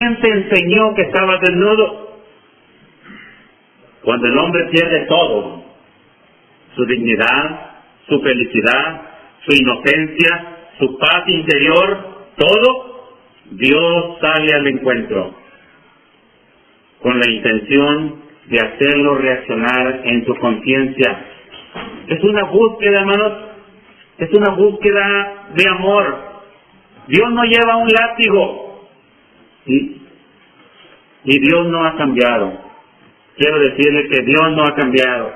¿Quién te enseñó que estabas desnudo? Cuando el hombre pierde todo, su dignidad, su felicidad, su inocencia, su paz interior, todo, Dios sale al encuentro con la intención de hacerlo reaccionar en su conciencia. Es una búsqueda, hermanos, es una búsqueda de amor. Dios no lleva un látigo, ¿sí? Y Dios no ha cambiado. Quiero decirle que Dios no ha cambiado.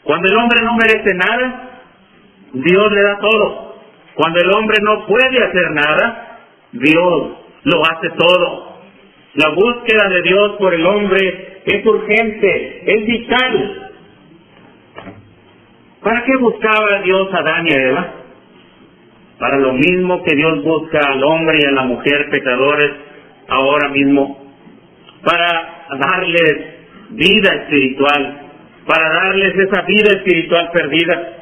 Cuando el hombre no merece nada, Dios le da todo. Cuando el hombre no puede hacer nada, Dios lo hace todo. La búsqueda de Dios por el hombre es urgente, es vital. ¿Para qué buscaba Dios a Adán y a Eva? Para lo mismo que Dios busca al hombre y a la mujer pecadores ahora mismo, para darles vida espiritual, para darles esa vida espiritual perdida.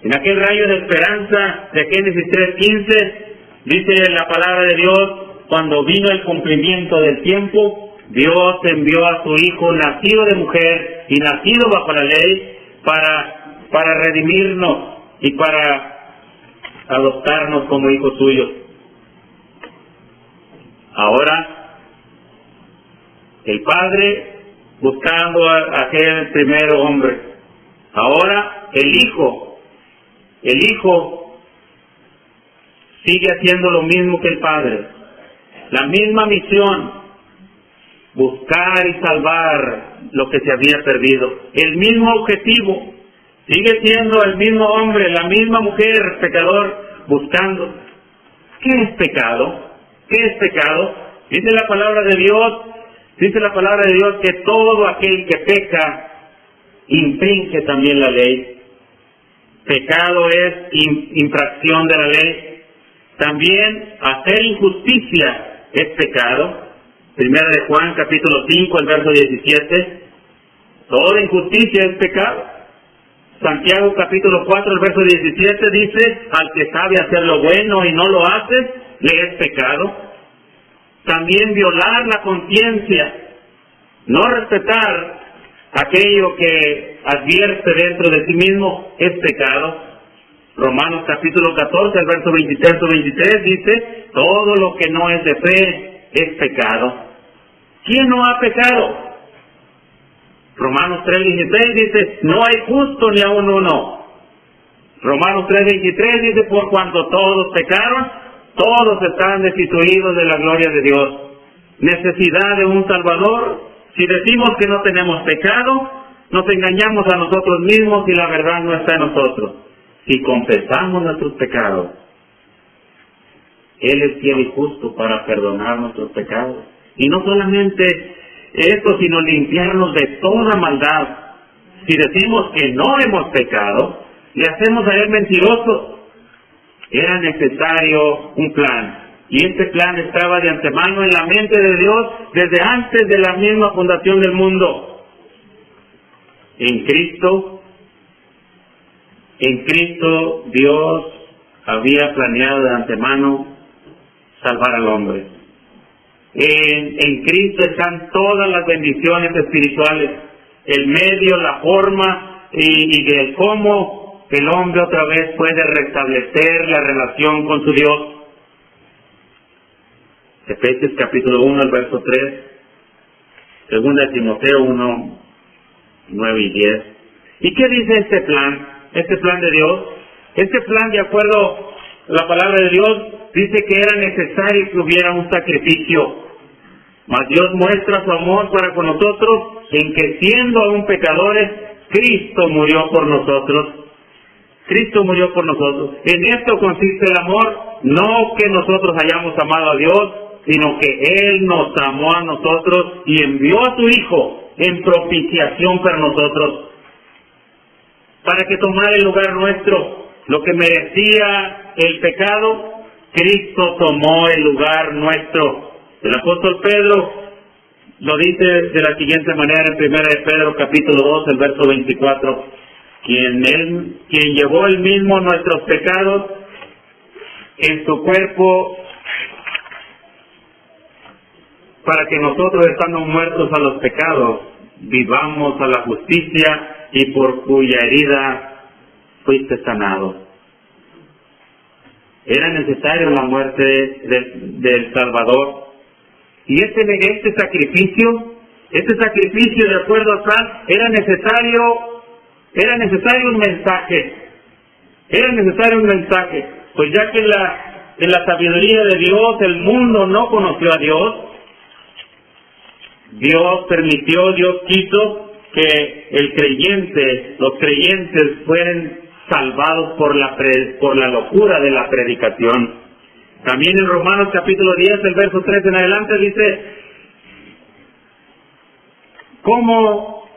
En aquel rayo de esperanza de Génesis 3:15, dice la palabra de Dios, cuando vino el cumplimiento del tiempo, Dios envió a su Hijo, nacido de mujer y nacido bajo la ley, para redimirnos y para adoptarnos como hijos suyos. Ahora, el Padre buscando a aquel primer hombre. Ahora, el Hijo sigue haciendo lo mismo que el Padre. La misma misión, buscar y salvar lo que se había perdido. El mismo objetivo, sigue siendo el mismo hombre, la misma mujer, pecador, buscando. ¿Qué es pecado? ¿Qué es pecado? Dice la palabra de Dios que todo aquel que peca infringe también la ley. Pecado es infracción de la ley. También hacer injusticia es pecado. Primera de Juan, capítulo 5, el verso 17. Toda injusticia es pecado. Santiago, capítulo 4, el verso 17 dice, al que sabe hacer lo bueno y no lo hace, le es pecado. También violar la conciencia, no respetar aquello que advierte dentro de sí mismo, es pecado. Romanos capítulo 14, el verso 23 dice, todo lo que no es de fe es pecado. ¿Quién no ha pecado? Romanos 3:16 dice, no hay justo ni aun uno. Romanos 3:23 dice, por cuanto todos pecaron, todos están destituidos de la gloria de Dios. Necesidad de un Salvador. Si decimos que no tenemos pecado, nos engañamos a nosotros mismos y la verdad no está en nosotros. Si confesamos nuestros pecados, Él es fiel y justo para perdonar nuestros pecados. Y no solamente esto, sino limpiarnos de toda maldad. Si decimos que no hemos pecado, le hacemos a Él mentiroso. Era necesario un plan. Y este plan estaba de antemano en la mente de Dios desde antes de la misma fundación del mundo. En Cristo Dios había planeado de antemano salvar al hombre. En Cristo están todas las bendiciones espirituales, el medio, la forma y el cómo el hombre otra vez puede restablecer la relación con su Dios. Efesios capítulo 1, el verso 3, 2 de Timoteo 1, 9 y 10. ¿Y qué dice este plan? Este plan de Dios. Este plan, de acuerdo a la palabra de Dios, dice que era necesario que hubiera un sacrificio. Mas Dios muestra su amor para con nosotros en que, siendo aún pecadores, Cristo murió por nosotros. Cristo murió por nosotros. En esto consiste el amor, no que nosotros hayamos amado a Dios, sino que Él nos amó a nosotros y envió a su Hijo en propiciación para nosotros, para que tomara el lugar nuestro. Lo que merecía el pecado, Cristo tomó el lugar nuestro. El apóstol Pedro lo dice de la siguiente manera en 1 de Pedro capítulo 2, el verso 24. Quien llevó él mismo nuestros pecados en su cuerpo para que nosotros, estando muertos a los pecados, vivamos a la justicia, y por cuya herida fuiste sanado. Era necesario la muerte del Salvador. Y este sacrificio, de acuerdo a San, era necesario un mensaje. Era necesario un mensaje, pues ya que en la sabiduría de Dios el mundo no conoció a Dios, Dios quiso que los creyentes fueran salvados por la locura de la predicación. También en Romanos capítulo 10, el verso 3 en adelante dice, cómo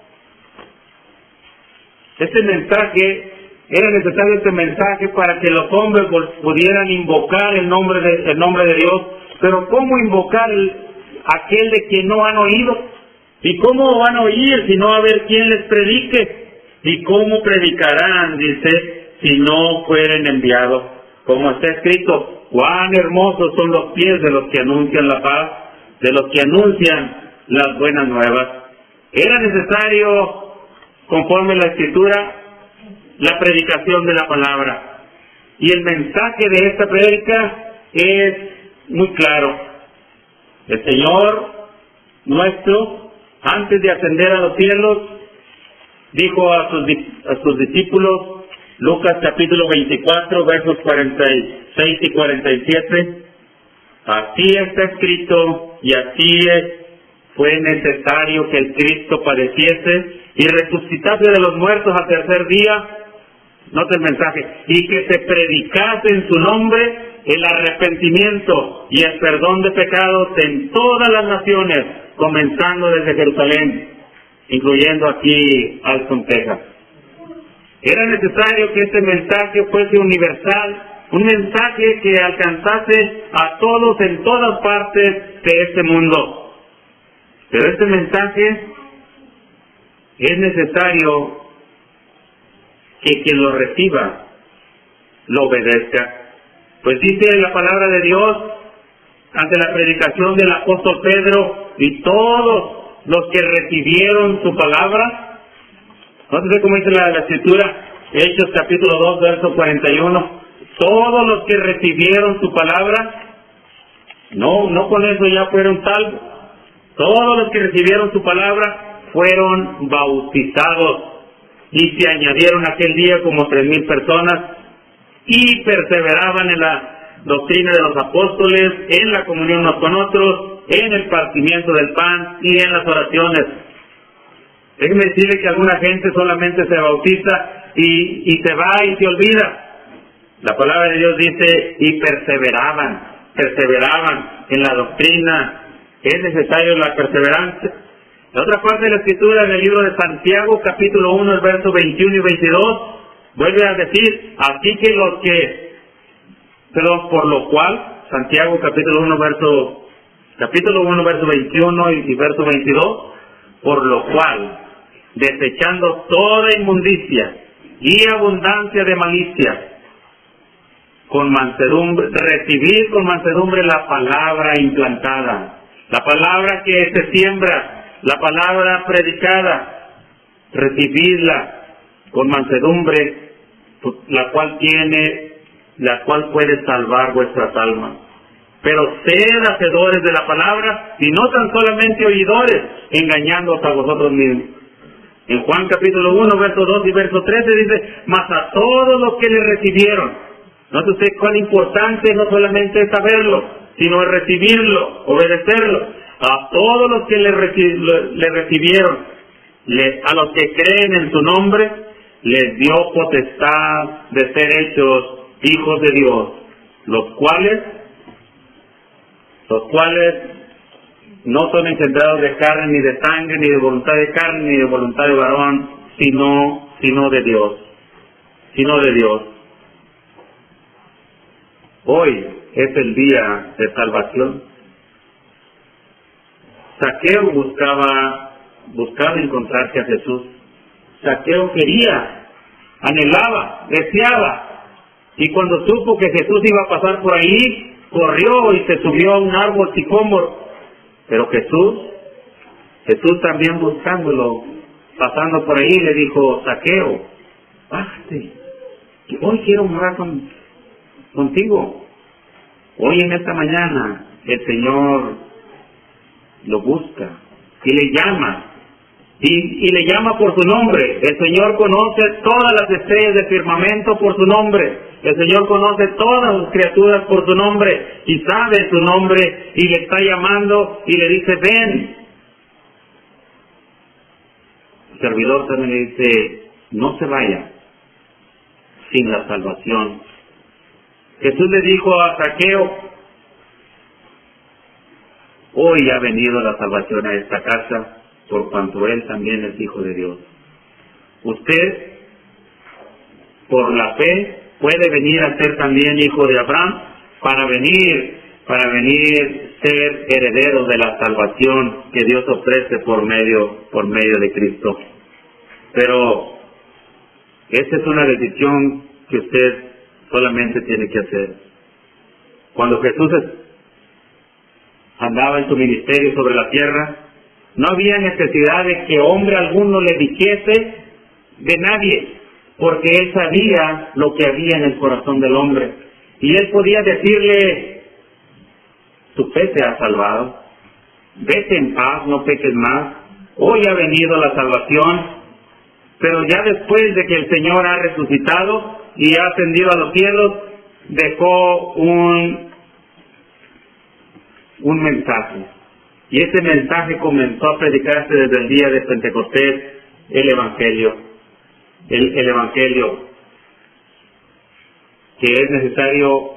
era necesario este mensaje para que los hombres pudieran invocar el nombre de Dios. Pero ¿cómo invocar aquel de quien no han oído? ¿Y cómo van a oír si no va a haber quien les predique? ¿Y cómo predicarán, dice, si no fueren enviados? Como está escrito, cuán hermosos son los pies de los que anuncian la paz, de los que anuncian las buenas nuevas. Era necesario, conforme la Escritura, la predicación de la palabra. Y el mensaje de esta prédica es muy claro. El Señor nuestro, antes de ascender a los cielos, dijo a sus discípulos, Lucas capítulo 24, versos 46 y 47, así está escrito, y así fue necesario que el Cristo padeciese y resucitase de los muertos al tercer día. Nota el mensaje, y que se predicase en su nombre el arrepentimiento y el perdón de pecados en todas las naciones, comenzando desde Jerusalén, incluyendo aquí Alton, Texas. Era necesario que este mensaje fuese universal, un mensaje que alcanzase a todos en todas partes de este mundo. Pero este mensaje es necesario que quien lo reciba lo obedezca. Pues dice la palabra de Dios ante la predicación del apóstol Pedro, y todos los que recibieron su palabra, no sé cómo dice la Escritura, Hechos capítulo 2, verso 41, todos los que recibieron su palabra, no con eso ya fueron salvos, todos los que recibieron su palabra fueron bautizados, y se añadieron aquel día como 3,000 personas, y perseveraban en la doctrina de los apóstoles, en la comunión unos con otros, en el partimiento del pan y en las oraciones. Déjenme decirle que alguna gente solamente se bautiza y se va y se olvida. La palabra de Dios dice, y perseveraban en la doctrina. Es necesario la perseverancia. La otra parte de la Escritura, en el libro de Santiago, capítulo 1, el verso 21 y 22, vuelve a decir, así que por lo cual, Santiago capítulo 1, verso 21 y verso 22, por lo cual, desechando toda inmundicia y abundancia de malicia, recibid con mansedumbre la palabra implantada, la palabra que se siembra, la palabra predicada, recibidla con mansedumbre, la cual puede salvar vuestras almas. Pero sed hacedores de la palabra, y no tan solamente oidores, engañándoos a vosotros mismos. En Juan capítulo 1, verso 2 y verso 13 dice, mas a todos los que le recibieron. Note usted cuán importante no solamente es saberlo, sino es recibirlo, obedecerlo. A todos los que le recibieron, a los que creen en su nombre, les dio potestad de ser hechos hijos de Dios, los cuales no son engendrados de carne, ni de sangre, ni de voluntad de carne, ni de voluntad de varón, sino de Dios. Hoy es el día de salvación. Zaqueo buscaba encontrarse a Jesús. Zaqueo quería, anhelaba, deseaba, y cuando supo que Jesús iba a pasar por ahí, corrió y se subió a un árbol sicómoro, Pero Jesús también buscándolo, pasando por ahí, le dijo: Zaqueo, bájate, que hoy quiero morar contigo. Hoy en esta mañana el Señor lo busca y le llama, y le llama por su nombre. El Señor conoce todas las estrellas del firmamento por su nombre. El Señor conoce todas las criaturas por su nombre y sabe su nombre y le está llamando y le dice: ven. El servidor también le dice: no se vaya sin la salvación. Jesús le dijo a Zaqueo: hoy ha venido la salvación a esta casa, por cuanto él también es hijo de Dios. Usted, por la fe, puede venir a ser también hijo de Abraham, para venir ser heredero de la salvación que Dios ofrece por medio de Cristo. Pero esta es una decisión que usted solamente tiene que hacer. Cuando Jesús andaba en su ministerio sobre la tierra, no había necesidad de que hombre alguno le dijese de nadie, porque él sabía lo que había en el corazón del hombre. Y él podía decirle: tu fe te ha salvado, vete en paz, no peques más, hoy ha venido la salvación. Pero ya después de que el Señor ha resucitado y ha ascendido a los cielos, dejó un mensaje. Y ese mensaje comenzó a predicarse desde el día de Pentecostés, el Evangelio. El Evangelio, que es necesario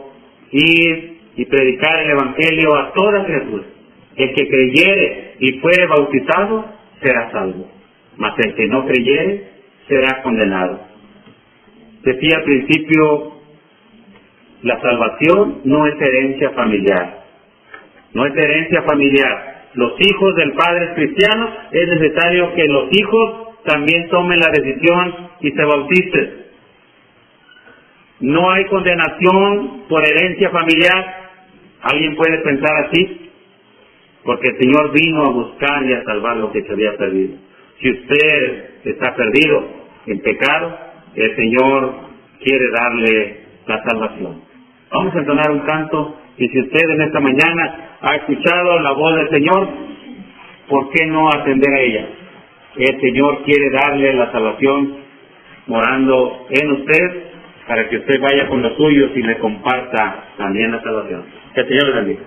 ir y predicar el Evangelio a toda criatura. El que creyere y fuere bautizado será salvo, mas el que no creyere será condenado. Decía al principio, la salvación no es herencia familiar. No es herencia familiar. Los hijos del Padre cristiano, es necesario que los hijos también tomen la decisión y se bauticen. No hay condenación por herencia familiar. ¿Alguien puede pensar así? Porque el Señor vino a buscar y a salvar lo que se había perdido. Si usted está perdido en pecado, el Señor quiere darle la salvación. Vamos a entonar un canto, y si usted en esta mañana ha escuchado la voz del Señor, ¿por qué no atender a ella? El Señor quiere darle la salvación morando en usted, para que usted vaya con los suyos y le comparta también la salvación. Que el Señor le bendiga.